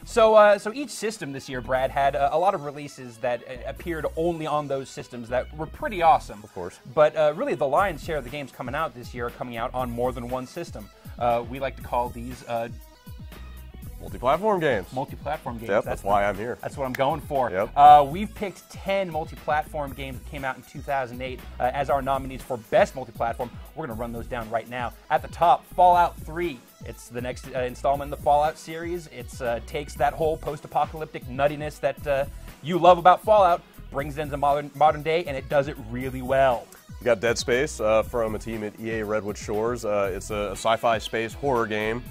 So each system this year, Brad, had a lot of releases that appeared only on those systems that were pretty awesome. Of course. But really, the lion's share of the games coming out this year are coming out on more than one system. We like to call these multi-platform games. Multi-platform games. Yep, that's why I'm here. That's what I'm going for. Yep. We've picked 10 multi-platform games that came out in 2008 as our nominees for best multi-platform. We're going to run those down right now. At the top, Fallout 3. It's the next installment in the Fallout series. It takes that whole post-apocalyptic nuttiness that you love about Fallout, brings it into modern day, and it does it really well. You got Dead Space from a team at EA Redwood Shores. It's a sci-fi space horror game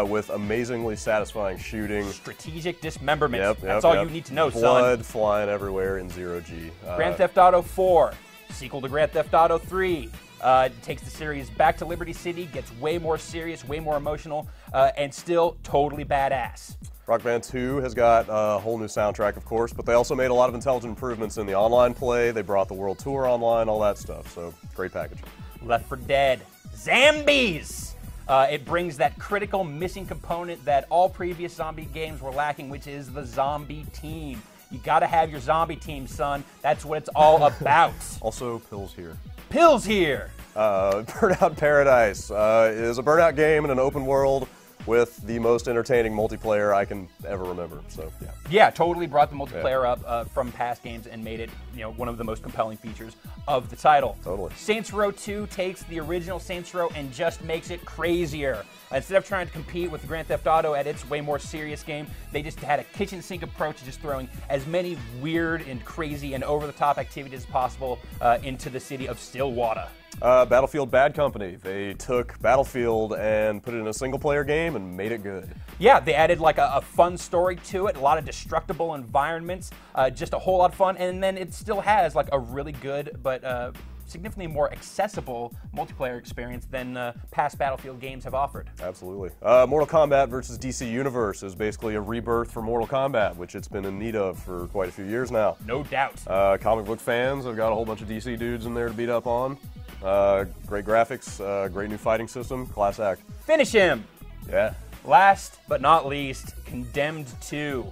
with amazingly satisfying shooting. Strategic dismemberment. Yep, That's all you need to know, son. Blood flying everywhere in Zero G. Grand Theft Auto 4, sequel to Grand Theft Auto 3. It takes the series back to Liberty City, gets way more serious, way more emotional, and still totally badass. Rock Band 2 has got a whole new soundtrack, of course, but they also made a lot of intelligent improvements in the online play. They brought the World Tour online, all that stuff, so great package. Left 4 Dead. Zombies! It brings that critical missing component that all previous zombie games were lacking, which is the zombie team. You gotta have your zombie team, son. That's what it's all about. Also, Pills Here. Pills Here! Burnout Paradise is a Burnout game in an open world with the most entertaining multiplayer I can ever remember. So yeah. Yeah, totally brought the multiplayer up from past games and made it, one of the most compelling features of the title. Totally. Saints Row 2 takes the original Saints Row and just makes it crazier. Instead of trying to compete with Grand Theft Auto at its way more serious game, they just had a kitchen sink approach to just throwing as many weird and crazy and over-the-top activities as possible into the city of Stillwater. Battlefield Bad Company. They took Battlefield and put it in a single-player game and made it good. Yeah, they added like a fun story to it, a lot of destructible environments, just a whole lot of fun, and then it still has like a really good but significantly more accessible multiplayer experience than past Battlefield games have offered. Absolutely. Mortal Kombat versus DC Universe is basically a rebirth for Mortal Kombat, which it's been in need of for quite a few years now. No doubt. Comic book fans have got a whole bunch of DC dudes in there to beat up on. Great graphics, great new fighting system, class act. Finish him! Yeah. Last but not least, Condemned 2.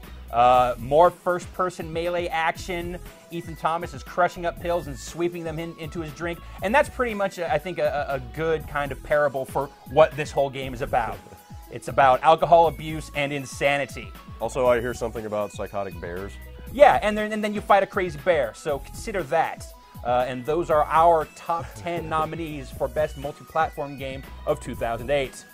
More first-person melee action. Ethan Thomas is crushing up pills and sweeping them into his drink. And that's pretty much, I think, a good kind of parable for what this whole game is about. It's about alcohol abuse and insanity. Also, I hear something about psychotic bears. Yeah, and then you fight a crazy bear, so consider that. And those are our top 10 nominees for Best Multi-Platform Game of 2008.